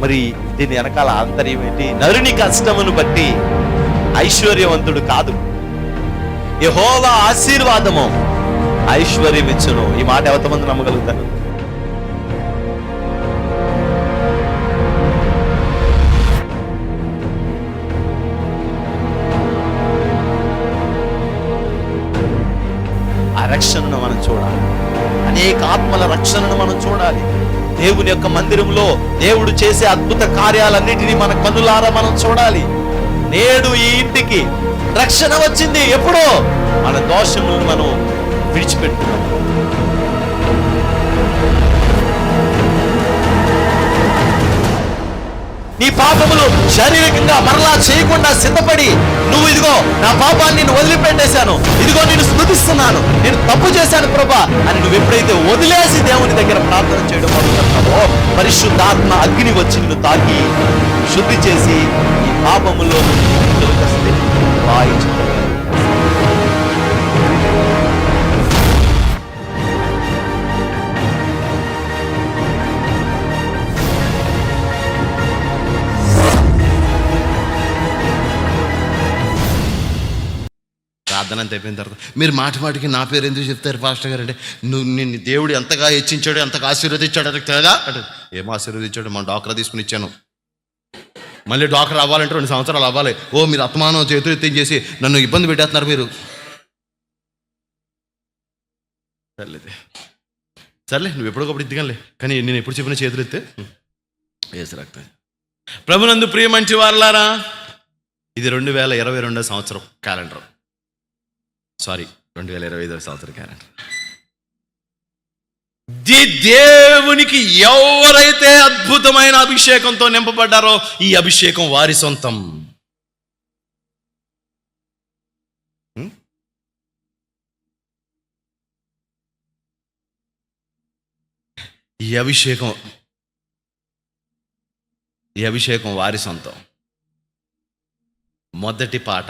మరి దీని వెనకాల ఆంతర్యం ఏంటి? నరుని కష్టమును బట్టి ఐశ్వర్యవంతుడు కాదు, యెహోవా ఆశీర్వాదము ఐశ్వర్యం ఇచ్చును. ఈ మాట ఎంతమంది నమ్మగలుగుతారు? ఆ రక్షణను మనం చూడాలి, అనేక ఆత్మల రక్షణను మనం చూడాలి. దేవుని యొక్క మందిరంలో దేవుడు చేసే అద్భుత కార్యాలన్నిటినీ మన కన్నులారా మనం చూడాలి. నేడు ఈ ఇంటికి రక్షణ వచ్చింది. ఎప్పుడో మన దోషములను మనం విడిచిపెట్టుకున్నాం. నీ పాపములు శారీరకంగా మరలా చేయకుండా సిద్ధపడి, నువ్వు ఇదిగో నా పాపాన్ని నేను వదిలిపెట్టేశాను, ఇదిగో నేను స్తుతిస్తున్నాను, నేను తప్పు చేశాను ప్రభా అని నువ్వు ఎప్పుడైతే వదిలేసి దేవుని దగ్గర ప్రార్థన చేయడం మొదలుపెడతావో, పరిశుద్ధాత్మ అగ్ని వచ్చి నిన్ను తాకి శుద్ధి చేసి ఈ పాపములో ప్రార్థన అంత అయిపోయిన తర్వాత మీరు మాటికి నా పేరు ఎందుకు చెప్తారు పాస్టర్ గారు అంటే, నువ్వు నిన్ను దేవుడు ఎంతగా హెచ్చించాడు, ఎంతగా ఆశీర్వదించాడు అంటే కదా అంటే, ఏమో ఆశీర్వదించాడు, మన డాక్రా తీసుకుని ఇచ్చాను, మళ్ళీ డాక్టర్ అవ్వాలంటే 2 సంవత్సరాలు అవ్వాలి. ఓ మీరు అత్మానం చేతులు ఎత్తించేసి నన్ను ఇబ్బంది పెట్టేస్తున్నారు మీరు. సర్లే నువ్వు ఎప్పటికప్పుడు ఇద్దిగానే, కానీ నేను ఎప్పుడు చెప్పిన చేతులు ఎత్తే వేసి రక్తం. ప్రభునందు ప్రియ మంచి వారలారా, ఇది 2022 సంవత్సరం క్యాలెండర్, 2025 సంవత్సరం క్యాలెండర్. దేవునికి ఎవరైతే అద్భుతమైన అభిషేకంతో నింపబడ్డారో ఈ అభిషేకం వారి సొంతం. ఈ అభిషేకం వారి సొంతం. మొదటి పాట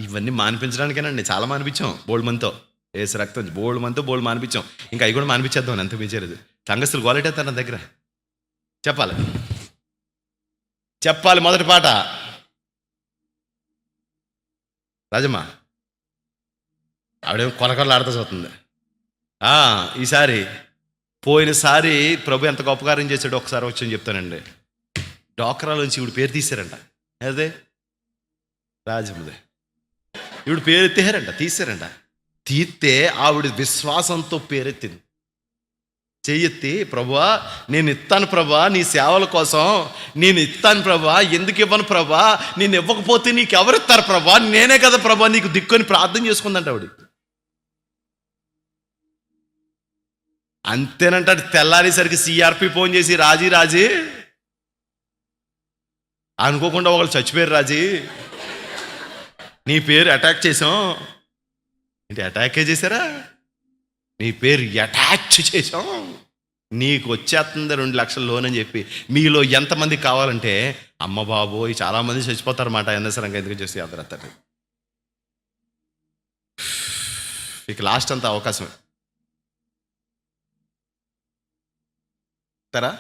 ఇవన్నీ మానిపించడానికేనండి, చాలా మానిపించాం బోల్డ్ మంతో, వేసి రక్తం బోల్డ్ మానిపించాం, ఇంకా అవి కూడా మానిపించేద్దాం, ఎంత మించలేదు. సంగస్తులు క్వాలిటీ నా దగ్గర చెప్పాలి. మొదటి పాట రాజమ్మ ఆవిడేమో కొనకొల్లాడుతూ చూస్తుంది. పోయినసారి ప్రభు ఎంత గొప్పకారం చేశాడో ఒకసారి వచ్చి చెప్తానండి. డాక్రాలోంచి ఇవిడు పేరు తీశారంట, అదే రాజమ్మదే, ఇవిడు పేరు తీసారంట. తీస్తే ఆవిడ విశ్వాసంతో పేరెత్తింది, చెయ్యెత్తి, ప్రభువా నేను ఇస్తాను ప్రభా, నీ సేవల కోసం నేను ఇస్తాను ప్రభా, ఎందుకు ఇవ్వను ప్రభా, నేను ఇవ్వకపోతే నీకు ఎవరిస్తారు ప్రభా, నేనే కదా ప్రభా నీకు దిక్కుని ప్రార్థన చేసుకుందంట ఆవిడ. అంతేనంట. తెల్లారేసరికి సిఆర్పి ఫోన్ చేసి, రాజీ అనుకోకుండా ఒకళ్ళు చచ్చిపోయారు రాజీ, నీ పేరు అటాక్ చేసాం. ఏంటి అటాకే చేశారా? నీ పేరు అటాచ్ చేసాం, నీకు వచ్చేస్తుంది 2 లక్షల లోన్ అని చెప్పి. మీలో ఎంతమంది కావాలంటే, అమ్మ బాబోయ్ చాలామంది చచ్చిపోతారన్నమాట ఎన్నసరంగా ఎందుకు చేసి అదరత్తది. ఇక లాస్ట్ అంతా అవకాశమే. తరా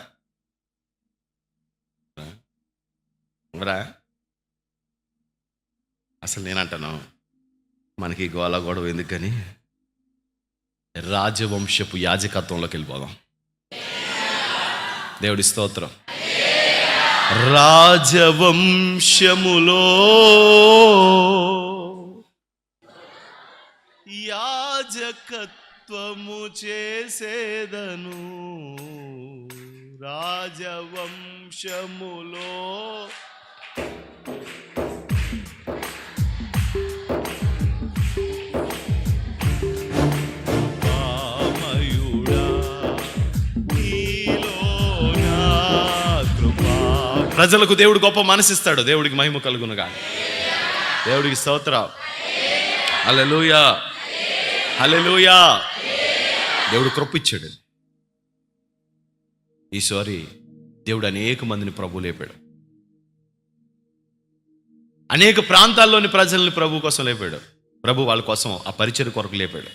అసలు నేనంటాను, మనకి గొడవ ఎందుకు కానీ రాజవంశపు యాజకత్వంలోకి వెళ్ళిపోదాం. దేవుడి స్తోత్రం. రాజవంశములో యాజకత్వము చేసేదను, రాజవంశములో ప్రజలకు దేవుడు గొప్ప మనసిస్తాడు. దేవుడికి మహిమ కలుగునుగా. దేవుడికి స్తోత్రం. హల్లెలూయా, హల్లెలూయా. దేవుడు కృపిచ్చాడు. ఈసారి దేవుడు అనేక మందిని ప్రభు లేపాడు, అనేక ప్రాంతాల్లోని ప్రజల్ని ప్రభు కోసం లేపాడు. ప్రభు వాళ్ళ కోసం ఆ పరిచర్య కొరకు లేపాడు.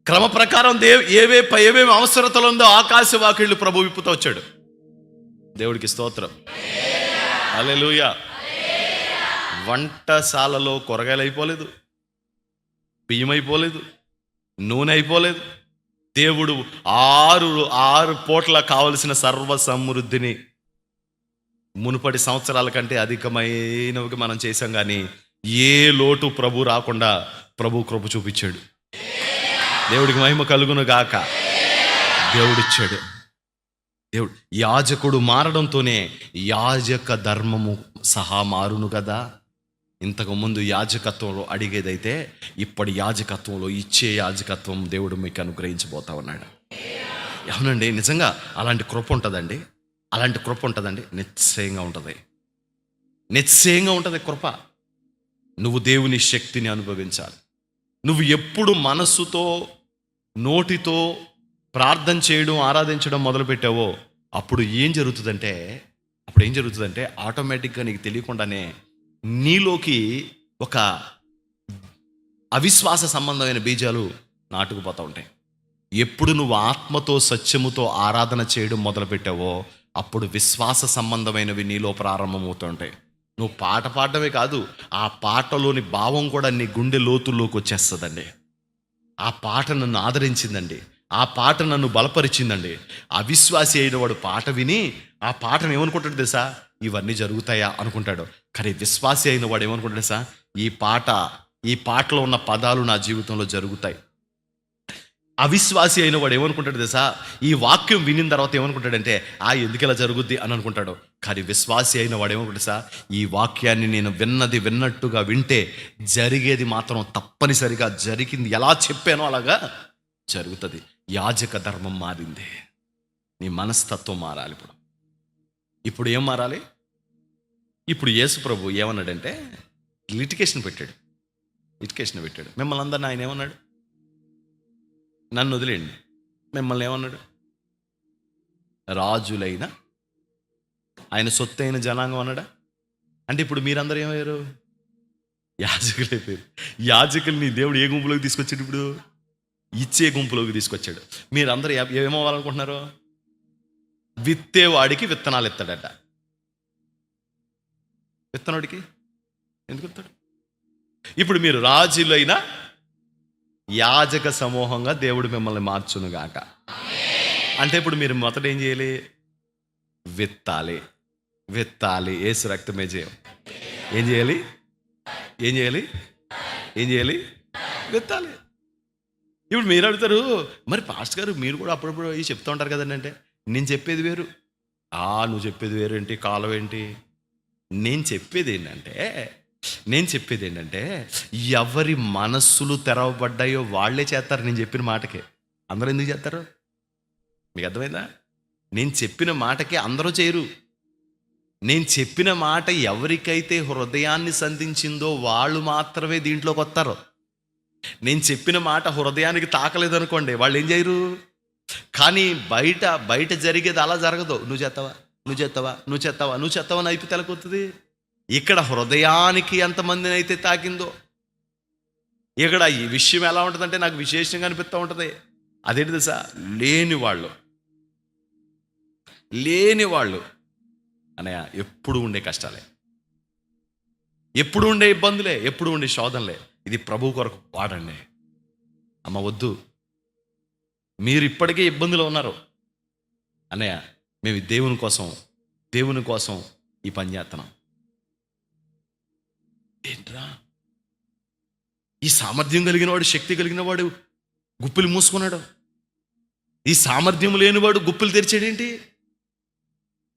క్రమ ప్రకారం ఏమేమి అవసరతలు ఉందో ఆకాశ వాకిళ్ళు ప్రభు విప్పుతూ వచ్చాడు. దేవుడికి స్తోత్రం. హల్లెలూయా. వంటశాలలో కూరగాయలు అయిపోలేదు, బియ్యం అయిపోలేదు, నూనె అయిపోలేదు. దేవుడు ఆరు పూట్ల కావలసిన సర్వ సమృద్ధిని మునుపటి సంవత్సరాల కంటే అధికమైనవి మనం చేశాం, కానీ ఏ లోటు ప్రభు రాకుండా ప్రభు కృప చూపించాడు. దేవుడికి మహిమ కలుగును గాక. దేవుడిచ్చాడు. దేవుడు యాజకుడు మారడంతోనే యాజక ధర్మము సహా మారును కదా. ఇంతకుముందు యాజకత్వంలో అడిగేదైతే ఇప్పటి యాజకత్వంలో ఇచ్చే యాజకత్వం దేవుడు మీకు అనుగ్రహించబోతా ఉన్నాడు. అవునండి, నిజంగా అలాంటి కృప ఉంటుందండి. అలాంటి కృప ఉంటుందండి. నిశ్చయంగా ఉంటుంది, నిశ్చయంగా ఉంటుంది కృప. నువ్వు దేవుని శక్తిని అనుభవించాలి. నువ్వు ఎప్పుడు మనస్సుతో నోటితో ప్రార్థన చేయడం ఆరాధించడం మొదలుపెట్టావో అప్పుడు ఏం జరుగుతుందంటే ఆటోమేటిక్గా నీకు తెలియకుండానే నీలోకి ఒక అవిశ్వాస సంబంధమైన బీజాలు నాటుకుపోతూ ఉంటాయి. ఎప్పుడు నువ్వు ఆత్మతో సత్యముతో ఆరాధన చేయడం మొదలుపెట్టావో అప్పుడు విశ్వాస సంబంధమైనవి నీలో ప్రారంభమవుతుంటాయి. నువ్వు పాట పాడడమే కాదు, ఆ పాటలోని భావం కూడా నీ గుండె లోతుల్లోకి వచ్చేస్తుందండి. ఆ పాట నన్ను ఆదరించిందండి, ఆ పాట నన్ను బలపరిచిందండి. అవిశ్వాసి అయిన వాడు పాట విని ఆ పాటను ఏమనుకుంటాడు తెలుసా? ఇవన్నీ జరుగుతాయా అనుకుంటాడు. కానీ విశ్వాసి అయిన వాడు ఏమనుకుంటాడు తెలుసా? ఈ పాటలో ఉన్న పదాలు నా జీవితంలో జరుగుతాయి. అవిశ్వాసి అయిన వాడు ఏమనుకుంటాడు తెలుసా? ఈ వాక్యం వినిన తర్వాత ఏమనుకుంటాడంటే ఎందుకు ఇలా జరుగుద్ది అని అనుకుంటాడు. కానీ విశ్వాసి అయిన వాడు ఏమనుకుంటాడు తెలుసా? ఈ వాక్యాన్ని నేను విన్నట్టుగా వింటే జరిగేది మాత్రం తప్పనిసరిగా జరిగింది, ఎలా చెప్పానో అలాగా జరుగుతుంది. యాజక ధర్మం మారింది. నీ మనస్తత్వం మారాలి. ఇప్పుడు ఏం మారాలి? ఇప్పుడు యేసు ప్రభు ఏమన్నాడంటే లిటికేషన్ పెట్టాడు. మిమ్మల్ని అందరిని ఆయన ఏమన్నాడు? నన్ను వదిలేండి. మిమ్మల్ని ఏమన్నాడు? రాజులైన ఆయన సొత్తైన జనాంగం అన్నాడా? అంటే ఇప్పుడు మీరందరూ ఏమయ్యారు? యాజకులు అయిపోయారు. యాజకుల్ని దేవుడు ఏ గుంపులోకి తీసుకొచ్చాడు? ఇప్పుడు ఇచ్చే గుంపులోకి తీసుకొచ్చాడు. మీరందరూ ఏమవ్వాలనుకుంటున్నారు? విత్తేవాడికి విత్తనాలు ఇస్తాడట. విత్తనాడికి ఎందుకు ఇస్తాడు? ఇప్పుడు మీరు రాజులైన యాజక సమూహంగా దేవుడు మిమ్మల్ని మార్చునుగాక. అంటే ఇప్పుడు మీరు మొదట ఏం చేయాలి? విత్తాలి. యేసు రక్తమే చేయం. ఏం చేయాలి? విత్తాలి. ఇప్పుడు మీరు అడుగుతారు, మరి పాస్టర్ గారు మీరు కూడా అప్పుడప్పుడు చెప్తూ ఉంటారు కదండి. అంటే నేను చెప్పేది వేరు, నువ్వు చెప్పేది వేరు ఏంటి, కాలం ఏంటి? నేను చెప్పేది ఏంటంటే ఎవరి మనస్సులు తెరవబడ్డాయో వాళ్ళే చేస్తారు. నేను చెప్పిన మాటకే అందరూ ఎందుకు చేస్తారు? మీకు అర్థమైందా? నేను చెప్పిన మాటకే అందరూ చేయరు. నేను చెప్పిన మాట ఎవరికైతే హృదయాన్ని సంధించిందో వాళ్ళు మాత్రమే దీంట్లోకి వస్తారు. నేను చెప్పిన మాట హృదయానికి తాకలేదనుకోండి, వాళ్ళు ఏం చేయరు. కానీ బయట జరిగేది అలా జరగదు. నువ్వు చేస్తావా అని అయిపోయి తెలకొస్తుంది. ఇక్కడ హృదయానికి ఎంతమందిని అయితే తాకిందో, ఇక్కడ ఈ విషయం ఎలా ఉంటుందంటే నాకు విశేషంగా అనిపిస్తూ ఉంటుంది. అదేంటి తెలుసా? లేని వాళ్ళు అనయ్య ఎప్పుడు ఉండే కష్టాలే, ఎప్పుడు ఉండే ఇబ్బందులే, ఎప్పుడు ఉండే శోధనలే. ఇది ప్రభు కొరకు వాడండి. అమ్మ వద్దు, మీరు ఇప్పటికే ఇబ్బందులు ఉన్నారు అన్నయ్య, మేము దేవుని కోసం ఈ పని చేస్తున్నాం. ఏంట్రా? ఈ సామర్థ్యం కలిగిన వాడు, శక్తి కలిగిన వాడు గుప్పిలు మూసుకున్నాడు. ఈ సామర్థ్యం లేనివాడు గుప్పిలు తెరిచాడేంటి?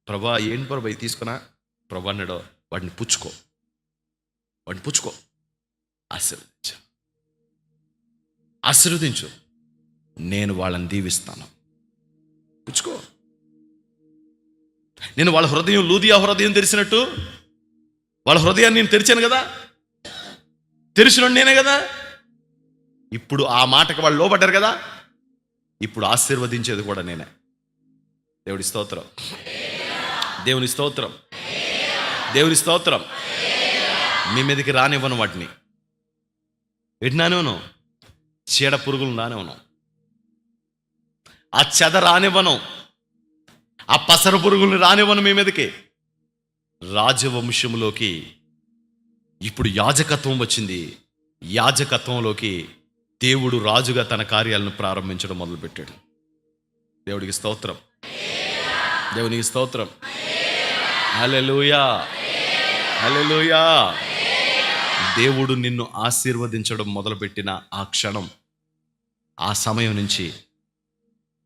ప్రభా ఏంటి ప్రభా ఇది తీసుకున్నా? ప్రభా అన్నాడు, వాడిని పుచ్చుకో, ఆశీర్వదించు, నేను వాళ్ళని దీవిస్తాను. పుచ్చుకో. నేను వాళ్ళ హృదయం, లూదియా హృదయం తెరిచినట్టు వాళ్ళ హృదయాన్ని నేను తెరిచాను కదా, తెరిచిన నేనే కదా. ఇప్పుడు ఆ మాటకి వాళ్ళు లోబడ్డారు కదా, ఇప్పుడు ఆశీర్వదించేది కూడా నేనే. దేవుని స్తోత్రం. మీ మీదకి రానివ్వను. వాటిని ఎటు రానివ్వను. చీడ పురుగులు రానివ్వను. ఆ చెద రానివ్వను, ఆ పసర పురుగుల్ని రానివ్వను మీ మీదకి. రాజవంశంలోకి ఇప్పుడు యాజకత్వం వచ్చింది. యాజకత్వంలోకి దేవుడు రాజుగా తన కార్యాలను ప్రారంభించడం మొదలుపెట్టాడు. దేవుడికి స్తోత్రం, దేవునికి స్తోత్రం. హల్లెలూయా, హల్లెలూయా. దేవుడు నిన్ను ఆశీర్వదించడం మొదలుపెట్టిన ఆ క్షణం, ఆ సమయం నుంచి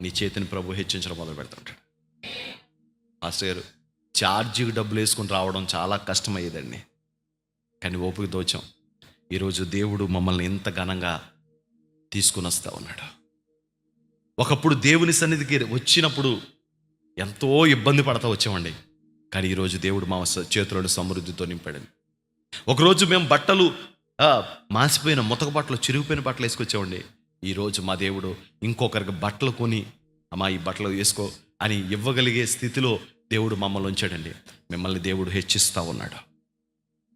నీ చేతిని ప్రభు హెచ్చించడం మొదలు పెడుతుంటాడు. మాస్టర్ గారు, ఛార్జీకి డబ్బులు వేసుకుని రావడం చాలా కష్టమయ్యేదండి, కానీ ఓపిక దోచాం. ఈరోజు దేవుడు మమ్మల్ని ఎంత ఘనంగా తీసుకుని వస్తూ ఉన్నాడు. ఒకప్పుడు దేవుని సన్నిధికి వచ్చినప్పుడు ఎంతో ఇబ్బంది పడతా వచ్చామండి, కానీ ఈరోజు దేవుడు మా చేతులను సమృద్ధితో నింపాడండి. ఒకరోజు మేము బట్టలు మాసిపోయిన ముతక బట్టలు, చిరిగిపోయిన బట్టలు వేసుకొచ్చామండి. ఈరోజు మా దేవుడు ఇంకొకరికి బట్టలు కొని, అమ్మా ఈ బట్టలు వేసుకో అని ఇవ్వగలిగే స్థితిలో దేవుడు మమ్మల్ని ఉంచాడండి. మిమ్మల్ని దేవుడు హెచ్చిస్తూ ఉన్నాడు.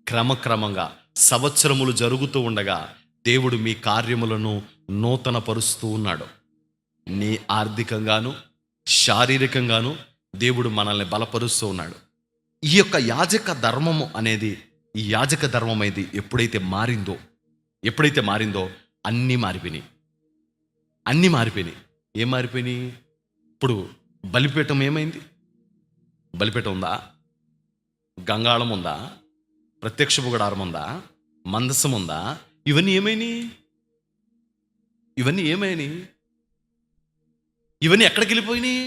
క్రమక్రమంగా సంవత్సరములు జరుగుతూ ఉండగా దేవుడు మీ కార్యములను నూతన పరుస్తూ ఉన్నాడు. నీ ఆర్థికంగాను శారీరకంగాను దేవుడు మనల్ని బలపరుస్తూ ఉన్నాడు. ఈ యొక్క యాజక ధర్మము అనేది, ఈ యాజక ధర్మం అనేది ఎప్పుడైతే మారిందో అన్నీ మారిపోయినాయి. అన్నీ మారిపోయినాయి. ఏం మారిపోయినాయి? ఇప్పుడు బలిపీఠం ఏమైంది? బలిపీఠం ఉందా? గంగాళం ఉందా? ప్రత్యక్ష గుడారం ఉందా? మందసం ఉందా? ఇవన్నీ ఏమైనాయి? ఇవన్నీ ఎక్కడికి వెళ్ళిపోయినాయి?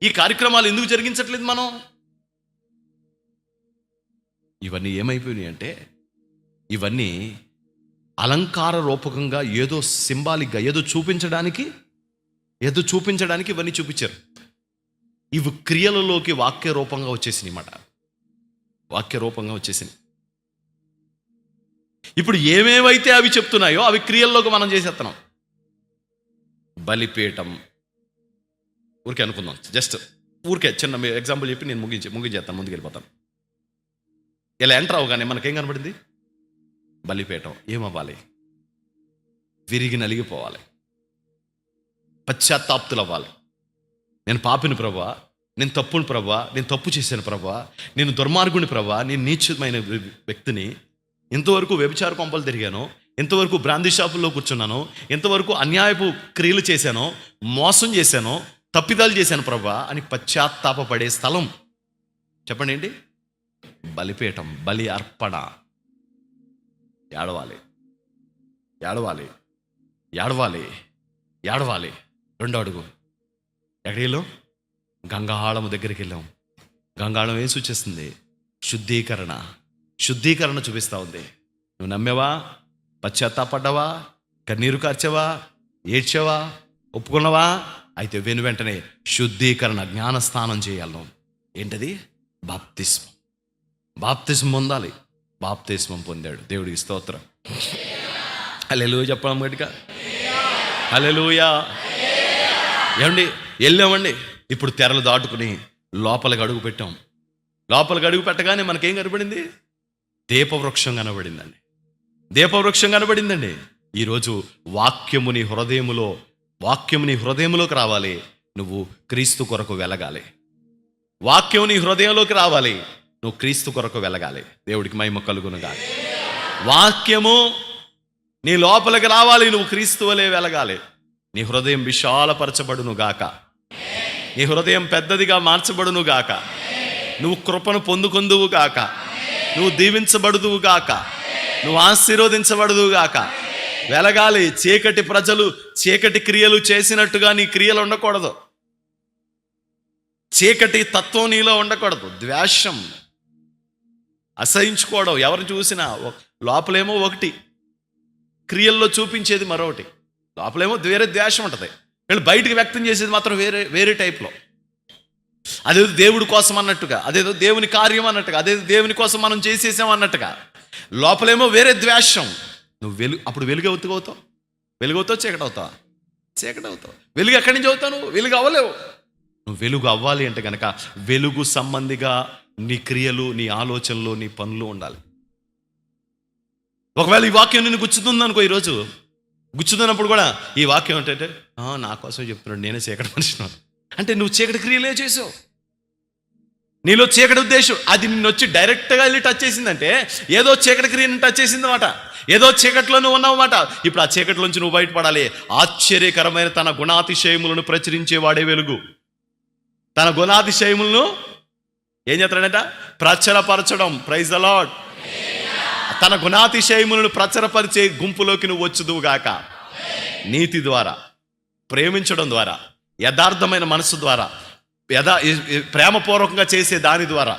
ఈ కార్యక్రమాలు ఎందుకు జరిగించట్లేదు మనం? ఇవన్నీ ఏమైపోయినాయి అంటే, ఇవన్నీ అలంకార రూపకంగా ఏదో సింబాలిక్గా ఏదో చూపించడానికి ఇవన్నీ చూపించారు. ఇవి క్రియలలోకి వాక్య రూపంగా వచ్చేసినాయి అన్నమాట. వాక్య రూపంగా వచ్చేసినాయి. ఇప్పుడు ఏమేమైతే అవి చెప్తున్నాయో అవి క్రియల్లోకి మనం చేసేస్తున్నాం. బలిపీఠం ఊరికే అనుకుందాం, జస్ట్ ఊరికే చిన్న ఎగ్జాంపుల్ చెప్పి నేను ముగించేస్తాను, ముందుకు వెళ్ళిపోతాను. ఇలా ఎంటర్ అవగానే మనకేం కనబడింది? బలిపీఠం. ఏమవ్వాలి? విరిగి నలిగిపోవాలి, పశ్చాత్తాప్తులు అవ్వాలి. నేను పాపిని ప్రభువా, నేను తప్పుని ప్రభువా, నేను తప్పు చేశాను ప్రభువా, నేను దుర్మార్గుని ప్రభువా, నేను నీచమైన వ్యక్తిని, ఇంతవరకు వ్యభిచార కొంపలు తిరిగాను, ఇంతవరకు బ్రాందీ షాపుల్లో కూర్చున్నాను, ఇంతవరకు అన్యాయపు క్రియలు చేశాను, మోసం చేశాను, తప్పిదాలు చేశాను ప్రభువా అని పశ్చాత్తాపపడే స్థలం చెప్పండి ఏంటి? బలిపీఠం, బలి అర్పణ. ఏడవాలి. రెండో అడుగు ఎక్కడికి వెళ్ళాం? గంగాళం దగ్గరికి వెళ్ళాం. గంగాళం ఏం సూచిస్తుంది? శుద్ధీకరణ చూపిస్తూ ఉంది. నువ్వు నమ్మావా? పశ్చాత్తాపడ్డావా? కన్నీరు కార్చావా? ఏడ్చావా? ఒప్పుకున్నావా? అయితే వెంటనే శుద్ధీకరణ, జ్ఞానస్నానం చేయాలి నువ్వు. ఏంటది? బాప్తిస్మం పొందాలి. బాప్తిస్మం పొందాడు. దేవుడికి స్తోత్రం. హల్లెలూయా చెప్పడం గట్టిగా. హల్లెలూయా. ఏమండి, వెళ్ళామండి. ఇప్పుడు తెరలు దాటుకుని లోపలికి అడుగు పెట్టాం. లోపలికి అడుగు పెట్టగానే మనకేం కనబడింది? దీపవృక్షం కనబడిందండి. ఈరోజు వాక్యము నీ హృదయములోకి రావాలి. నువ్వు క్రీస్తు కొరకు వెలగాలి. వాక్యం నీ హృదయంలోకి రావాలి, నువ్వు క్రీస్తు కొరకు వెలగాలి. దేవుడికి మహిమ కలుగునుగాక. వాక్యము నీ లోపలికి రావాలి, నువ్వు క్రీస్తు వలె వెలగాలి. నీ హృదయం విశాలపరచబడును గాక, నీ హృదయం పెద్దదిగా మార్చబడును గాక, నువ్వు కృపను పొందుకొందువు గాక, నువ్వు దీవించబడుదువు గాక, నువ్వు ఆశీర్వదించబడుదువు గాక. వెలగాలి. చీకటి ప్రజలు చీకటి క్రియలు చేసినట్టుగా నీ క్రియలు ఉండకూడదు. చీకటి తత్వం నీలో ఉండకూడదు. ద్వేషం, అసహించుకోవడం, ఎవరిని చూసినా లోపలేమో ఒకటి, క్రియల్లో చూపించేది మరొకటి. లోపలేమో వేరే ద్వేషం ఉంటుంది, వీళ్ళు బయటికి వ్యక్తం చేసేది మాత్రం వేరే టైప్లో. అదేదో దేవుడి కోసం అన్నట్టుగా, అదేదో దేవుని కార్యం అన్నట్టుగా, అదేదో దేవుని కోసం మనం చేసేసాం అన్నట్టుగా. లోపలేమో వేరే ద్వేషం. నువ్వు అప్పుడు వెలుగు అవుతావు, చీకటి అవుతావు. వెలుగు ఎక్కడి నుంచి అవుతావు? నువ్వు వెలుగు అవ్వలేవు. నువ్వు వెలుగు అవ్వాలి అంటే కనుక వెలుగు సంబంధిగా నీ క్రియలు, నీ ఆలోచనలు, నీ పనులు ఉండాలి. ఒకవేళ ఈ వాక్యం నిన్ను గుచ్చుతుంది అనుకో, ఈరోజు గుచ్చుతున్నప్పుడు కూడా ఈ వాక్యం ఏంటంటే నా కోసం చెప్తున్నాడు, నేనే చీకటి మనిషిని అంటే నువ్వు చీకటి క్రియలే చేసావు. నీలో చీకటి ఉద్దేశం అది నిన్ను వచ్చి డైరెక్ట్గా వెళ్ళి టచ్ చేసిందంటే ఏదో చీకటి క్రియని టచ్ చేసింది అన్నమాట. ఏదో చీకట్లో నువ్వు ఉన్నావన్నమాట. ఇప్పుడు ఆ చీకటిలోంచి నువ్వు బయటపడాలి. ఆశ్చర్యకరమైన తన గుణాతిశయములను ప్రచురించేవాడే వెలుగు. తన గుణాతిశయములను ఏం చేస్తాడంట? ప్రచురపరచడం. Praise the lord. తన గుణాతిశయములను ప్రచురపరిచే గుంపులోకి నువ్వు వచ్చుదువు గాక. నీతి ద్వారా, ప్రేమించడం ద్వారా, యథార్థమైన మనసు ద్వారా, ప్రేమపూర్వకంగా చేసే దాని ద్వారా,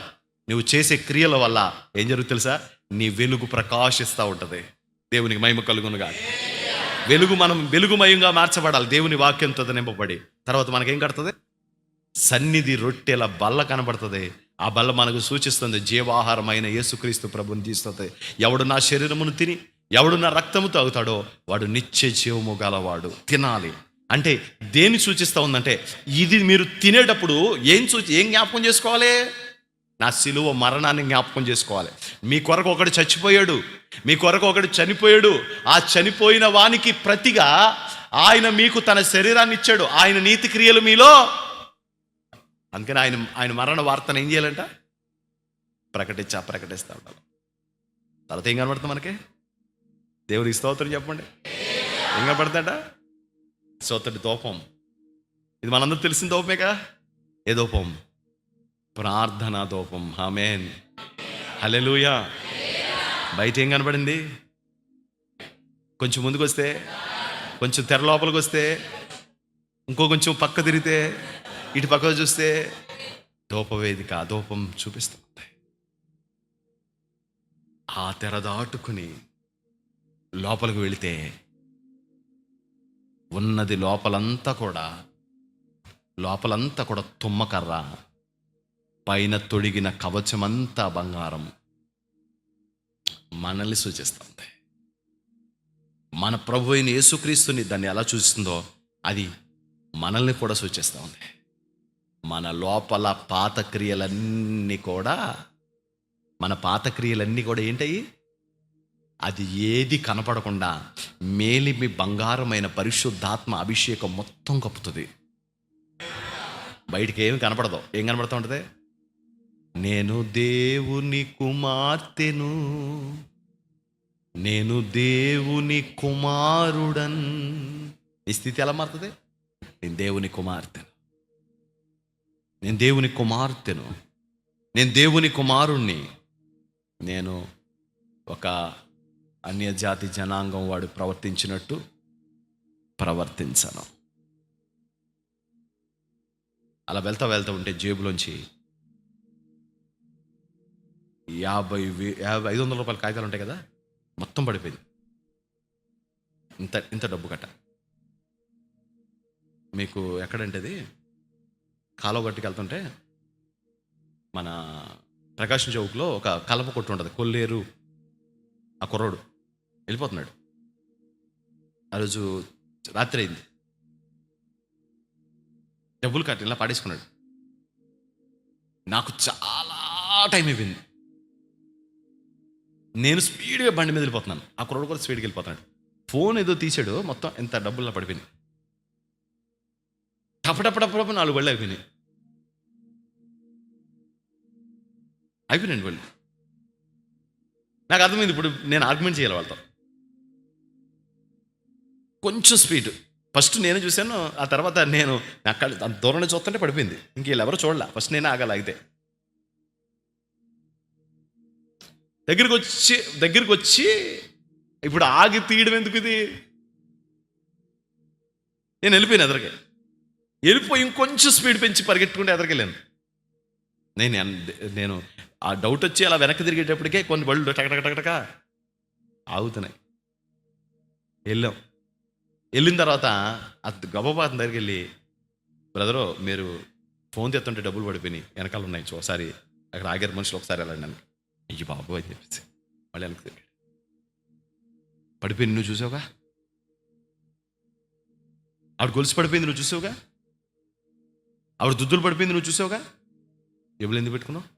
నువ్వు చేసే క్రియల వల్ల ఏం జరుగుతుంది తెలుసా? నీ వెలుగు ప్రకాశిస్తూ ఉంటుంది. దేవునికి మహిమ కలుగునుగా. మనం వెలుగుమయంగా మార్చబడాలి. దేవుని వాక్యంతో నింపబడి తర్వాత మనకేం కడుతుంది? సన్నిధి రొట్టెల బల్ల కనబడుతుంది. ఆ బల్ల మనకు సూచిస్తుంది జీవాహారమైన యేసుక్రీస్తు ప్రభుని తీస్తుంది. ఎవడు నా శరీరమును తిని ఎవడు నా రక్తము తాగుతాడో వాడు నిత్య జీవము గలవాడు. తినాలి అంటే దేన్ని సూచిస్తూ ఉందంటే, ఇది మీరు తినేటప్పుడు ఏం జ్ఞాపకం చేసుకోవాలి? నా సిలువ మరణాన్ని జ్ఞాపకం చేసుకోవాలి. మీ కొరకు ఒకడు చచ్చిపోయాడు, మీ కొరకు ఒకడు చనిపోయాడు. ఆ చనిపోయిన వానికి ప్రతిగా ఆయన మీకు తన శరీరాన్ని ఇచ్చాడు. ఆయన నీతి క్రియలు మీలో. అందుకని ఆయన మరణ వార్తను ఏం చేయాలంట? ప్రకటిస్తూ ఉండాలి. తర్వాత ఏం కనబడుతుంది మనకి? దేవుడికి స్తోత్రం చెప్పండి. ఏం కనబడుతుందట? సోతటి దూపం. ఇది మనందరూ తెలిసిన దూపమేగా. ఏ దూపం? ప్రార్థనా దూపం. ఆమేన్, హల్లెలూయా. బయట ఏం కనబడింది? కొంచెం ముందుకు వస్తే, కొంచెం తెర లోపలికి వస్తే, కొంచెం పక్క తిరిగితే, ఇటు పక్క చూస్తే ధూపవేదిక, ధూపం చూపిస్తుంది. ఆ తెర దాటుకుని లోపలికి వెళితే ఉన్నది లోపలంతా కూడా తుమ్మకర్ర, పైన తొడిగిన కవచమంతా బంగారం మనల్ని సూచిస్తుంది. మన ప్రభు అయిన యేసుక్రీస్తుని దాన్ని ఎలా సూచిస్తుందో అది మనల్ని కూడా సూచిస్తూ ఉంది. మన లోపల పాత క్రియలన్నీ కూడా ఏంటయ్యి? అది ఏది కనపడకుండా మేలిమి బంగారమైన పరిశుద్ధాత్మ అభిషేకం మొత్తం కప్పుతుంది. బయటికి ఏమి కనపడదు. ఏం కనపడుతూ ఉంటుంది? నేను దేవుని కుమార్తెను, నేను దేవుని కుమారుడన్. ఈ స్థితి ఎలా మారుతుంది? నేను దేవుని కుమార్తెను, నేను దేవుని కుమార్తెను, నేను దేవుని కుమారుణ్ణి. నేను ఒక అన్యజాతి జనాంగం వాడు ప్రవర్తించినట్టు ప్రవర్తించను. అలా వెళ్తా ఉంటే జేబులోంచి 500 రూపాయల కాగితాలు ఉంటాయి కదా, మొత్తం పడిపోయింది. ఇంత డబ్బు కట్ట. మీకు ఎక్కడంటే అది కాలువ గట్టుకు వెళ్తుంటే మన ప్రకాశం చౌక్లో ఒక కలప కొట్టు ఉంటుంది, కొల్లేరు. ఆ కుర్రోడు వెళ్ళిపోతున్నాడు. ఆ రోజు రాత్రి అయింది. డబ్బులు కట్టి ఇలా పాడేసుకున్నాడు. నాకు చాలా టైం అయిపోయింది. నేను స్పీడ్గా బండి మీద వెళ్ళిపోతున్నాను, ఆ కుర్రోడు కూడా స్పీడ్గా వెళ్ళిపోతున్నాడు. ఫోన్ ఏదో తీసాడు, మొత్తం ఎంత డబ్బుల్లో పడిపోయింది. టపటపటపటపు 4 బళ్ళు అయిపోయినాయి బళ్ళు. నాకు అర్థమైంది, ఇప్పుడు నేను ఆర్గ్యుమెంట్ చేయాలి వాళ్ళతో. కొంచెం స్పీడ్ ఫస్ట్ నేను చూశాను, ఆ తర్వాత నేను అక్కడ దూరం చూస్తుంటే పడిపోయింది. ఇంక వీళ్ళెవరో చూడలే. ఫస్ట్ నేనే ఆగాలి. అయితే దగ్గరికి వచ్చి ఇప్పుడు ఆగి తీయడం ఎందుకు? ఇది నేను వెళ్ళిపోయాను. వెళ్ళిపోయి ఇంకొంచెం స్పీడ్ పెంచి పరిగెట్టుకుంటే ఎదరికెళ్ళాను. నేను ఆ డౌట్ వచ్చి అలా వెనక్కి తిరిగేటప్పటికే కొన్ని బళ్ళు టకటక ఆగుతున్నాయి. వెళ్ళిన తర్వాత అది గబబాతం దగ్గరికి వెళ్ళి, బ్రదరు మీరు ఫోన్ తెస్తుంటే డబ్బులు పడిపోయినాయి, వెనకాల ఉన్నాయి, ఒకసారి అక్కడ ఆగారు మనుషులు, ఒకసారి వెళ్ళండి. అయ్యి బాబు అని చెప్పేసి మళ్ళీ వెనక్కి తిరిగాడు. పడిపోయింది, నువ్వు చూసావుగా. ఆవిడ గొలుసు పడిపోయింది, నువ్వు చూసావుగా. ఆవిడ దుద్దులు పడిపోయింది, నువ్వు చూసావుగా. జేబులు ఎందుకు పెట్టుకున్నావు?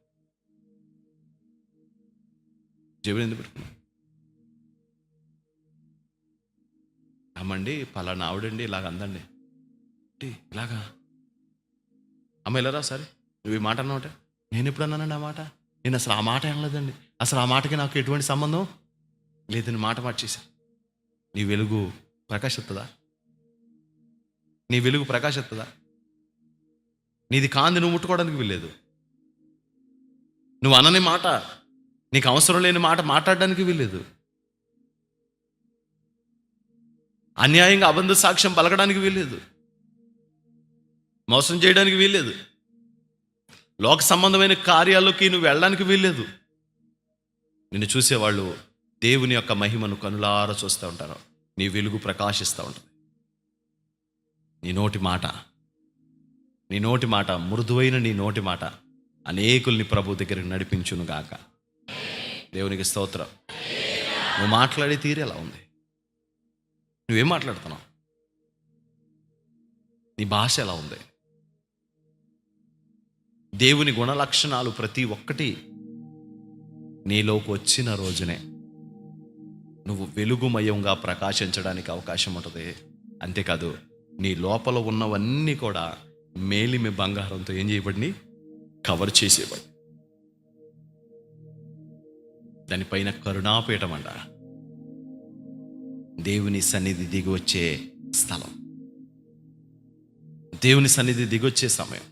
అమ్మండి పలానా ఆవిడండి ఇలాగ అందండి, ఇలాగా అమ్మ ఇలా రా సరే, నువ్వు ఈ మాట అన్నావుట, నేను ఎప్పుడు అన్నానండి ఆ మాట? నేను అసలు ఆ మాట ఏం లేదండి, అసలు ఆ మాటకి నాకు ఎటువంటి సంబంధం లేదని మాట మార్చేసా. నీ వెలుగు ప్రకాశిస్తుందా? నీ వెలుగు ప్రకాశిస్తుందా? నీది కాంది నువ్వు ముట్టుకోవడానికి వీల్లేదు. నువ్వు అనని మాట, నీకు అవసరం లేని మాట మాట్లాడడానికి వీల్లేదు. అన్యాయంగా అబద్ధ సాక్ష్యం పలకడానికి వీల్లేదు. మోసం చేయడానికి వీల్లేదు. లోక సంబంధమైన కార్యాల్లోకి నువ్వు వెళ్ళడానికి వీల్లేదు. నిన్ను చూసేవాళ్ళు దేవుని యొక్క మహిమను కనులారా చూస్తూ ఉంటారు. నీ వెలుగు ప్రకాశిస్తూ ఉంటుంది. నీ నోటి మాట మృదువైన నీ నోటి మాట అనేకుల్ని ప్రభు దగ్గరికి నడిపించును గాక. దేవునికి స్తోత్రం. నువ్వు మాట్లాడే తీరు ఎలా ఉంది? నువ్వేం మాట్లాడుతున్నావు? నీ భాష ఎలా ఉంది? దేవుని గుణలక్షణాలు ప్రతి ఒక్కటి నీలోకి వచ్చిన రోజునే నువ్వు వెలుగుమయంగా ప్రకాశించడానికి అవకాశం ఉంటుంది. అంతేకాదు నీ లోపల ఉన్నవన్నీ కూడా మేలిమి బంగారంతో ఏం చేయబడి కవర్ చేసేవాడు. దానిపైన కరుణాపీఠం అంట, దేవుని సన్నిధి దిగి వచ్చే స్థలం, దేవుని సన్నిధి దిగొచ్చే సమయం.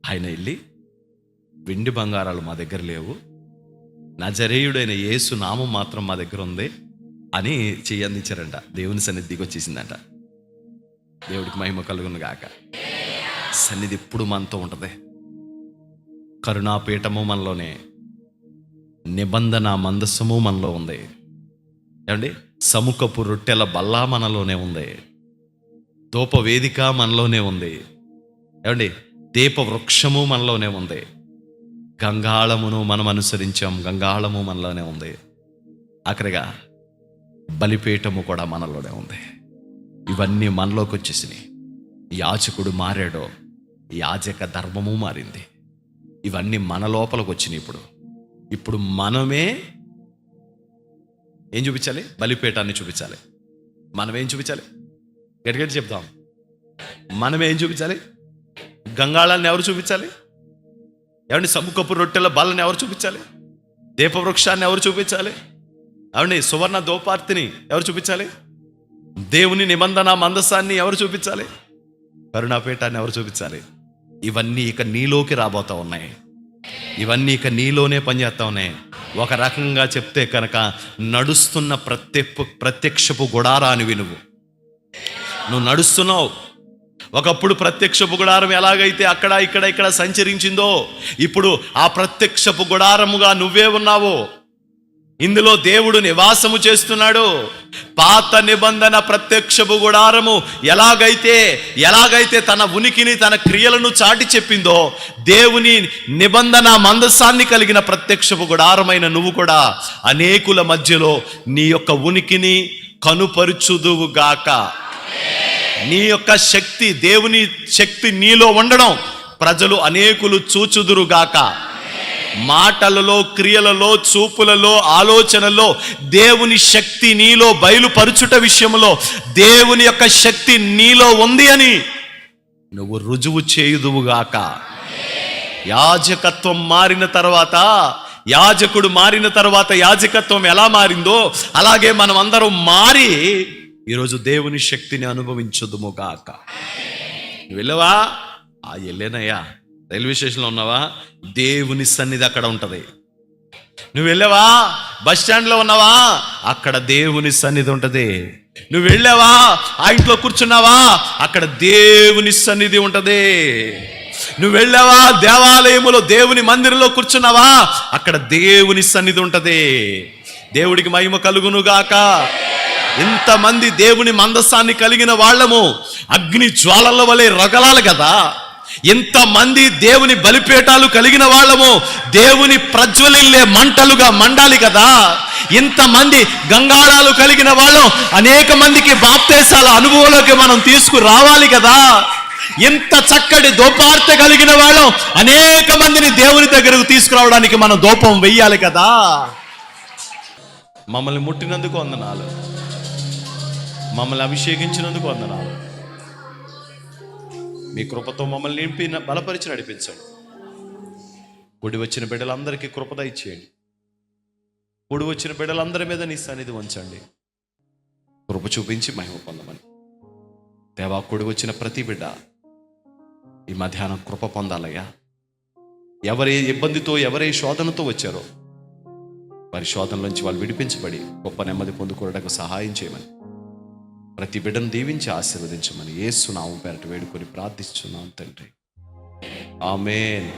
ఆయన వెళ్ళి వెండి బంగారాలు మా దగ్గర లేవు, నజరేయుడైన యేసు నామం మాత్రం మా దగ్గర ఉంది అని చెయ్యందించారంట. దేవుని సన్నిధి దిగొచ్చేసిందంట. దేవుడికి మహిమ కలుగును గాక. సన్నిధి ఎప్పుడు మనతో ఉంటుంది. కరుణాపీఠము మనలోనే, నిబంధన మందస్సము మనలో ఉంది. ఏమండి, సముఖపు రొట్టెల బల్ల మనలోనే ఉంది. ధూప వేదిక మనలోనే ఉంది. ఏమండి, దీప వృక్షము మనలోనే ఉంది. గంగాళమును మనం అనుసరించాం, గంగాళము మనలోనే ఉంది. ఆఖరిగా బలిపీఠము కూడా మనలోనే ఉంది. ఇవన్నీ మనలోకి వచ్చేసినాయి. యాజకుడు మారాడో యాజక ధర్మము మారింది. ఇవన్నీ మన లోపలికి వచ్చినాయి. ఇప్పుడు మనమే ఏం చూపించాలి? బలిపీఠాన్ని చూపించాలి. మనమేం చూపించాలి? గట్టిగా చెప్తాం. మనమేం చూపించాలి? గంగాళాన్ని ఎవరు చూపించాలి? ఏమండి, సముఖపు రొట్టెల బల్లని ఎవరు చూపించాలి? దీపవృక్షాన్ని ఎవరు చూపించాలి? ఏమండి, సువర్ణ దోపార్తిని ఎవరు చూపించాలి? దేవుని నిబంధన మందసాన్ని ఎవరు చూపించాలి? కరుణాపీఠాన్ని ఎవరు చూపించాలి? ఇవన్నీ ఇక నీలోకి రాబోతా ఉన్నాయి. ఇవన్నీ ఇక నీలోనే పనిచేస్తా ఉన్నాయి. ఒక రకంగా చెప్తే కనుక నడుస్తున్న ప్రత్యక్షపు గుడారానివి నువ్వు నడుస్తున్నావు. ఒకప్పుడు ప్రత్యక్షపు గుడారం ఎలాగైతే అక్కడ ఇక్కడ సంచరించిందో, ఇప్పుడు ఆ ప్రత్యక్షపు గుడారముగా నువ్వే ఉన్నావు. ఇందులో దేవుడు నివాసము చేస్తున్నాడు. పాత నిబంధన ప్రత్యక్షపు గుడారము ఎలాగైతే తన ఉనికిని, తన క్రియలను చాటి చెప్పిందో, దేవుని నిబంధన మందసాన్ని కలిగిన ప్రత్యక్షపు గుడారమైన నువ్వు కూడా అనేకుల మధ్యలో నీ యొక్క ఉనికిని కనుపరుచుదువుగాక. నీ యొక్క శక్తి, దేవుని శక్తి నీలో ఉండడం ప్రజలు అనేకులు చూచుదురుగాక. మాటలలో, క్రియలలో, చూపులలో, ఆలోచనలో దేవుని శక్తి నీలో బయలుపరుచుట విషయంలో దేవుని యొక్క శక్తి నీలో ఉంది అని నువ్వు రుజువు చేయుదువుగాక. యాజకత్వం మారిన తర్వాత, యాజకుడు మారిన తర్వాత యాజకత్వం ఎలా మారిందో అలాగే మనం అందరం మారి ఈరోజు దేవుని శక్తిని అనుభవించుదుముగాక. నువ్వు వెళ్ళవా? వెళ్ళేనయ్యా. రైల్వే స్టేషన్లో ఉన్నావా? దేవుని సన్నిధి అక్కడ ఉంటుంది. నువ్వు వెళ్ళావా? బస్ స్టాండ్లో ఉన్నావా? అక్కడ దేవుని సన్నిధి ఉంటుంది. నువ్వు వెళ్ళావా? ఆ ఇంట్లో కూర్చున్నావా? అక్కడ దేవుని సన్నిధి ఉంటుంది. నువ్వు వెళ్ళావా? దేవాలయములో, దేవుని మందిరంలో కూర్చున్నావా? అక్కడ దేవుని సన్నిధి ఉంటుంది. దేవుడికి మహిమ కలుగునుగాక. ఇంతమంది దేవుని మందసాన్ని కలిగిన వాళ్ళము అగ్ని జ్వాలల వలె రగలాలి కదా. ఇంతమంది దేవుని బలిపీఠాలు కలిగిన వాళ్ళము దేవుని ప్రజ్వలిల్లే మంటలుగా మండాలి కదా. ఇంతమంది గంగాళాలు కలిగిన వాళ్ళం అనేక మందికి బాప్తీసాల అనుభవంలోకి మనం తీసుకురావాలి కదా. ఇంత చక్కటి దోపార్త కలిగిన వాళ్ళం అనేక మందిని దేవుని దగ్గరకు తీసుకురావడానికి మనం దూపం వెయ్యాలి కదా. మమ్మల్ని ముట్టినందుకు వందనాలు, మమ్మల్ని అభిషేకించినందుకు వందనాలు. మీ కృపతో మమ్మల్ని నింపి బలపరిచి నడిపించండి. కూడి వచ్చిన బిడ్డలందరికీ కృప దయచేయండి. కూడి వచ్చిన బిడ్డలందరి మీద నీ సన్నిధి ఉంచండి. కృప చూపించి మహిమ పొందమని దేవా, కూడి వచ్చిన ప్రతి బిడ్డ ఈ మధ్యాహ్నం కృప పొందాలయ్యా. ఎవరే ఇబ్బందితో, ఎవరే శోధనతో వచ్చారో వారి శోధన నుంచి వాళ్ళు విడిపించబడి గొప్ప నెమ్మది పొందుకోవడానికి సహాయం చేయమని, ప్రతి బిడ్డను దీవించి ఆశీర్వదించమని యేసు నామం పేరట వేడుకొని ప్రార్థిస్తున్నాం తండ్రి. ఆమేన్.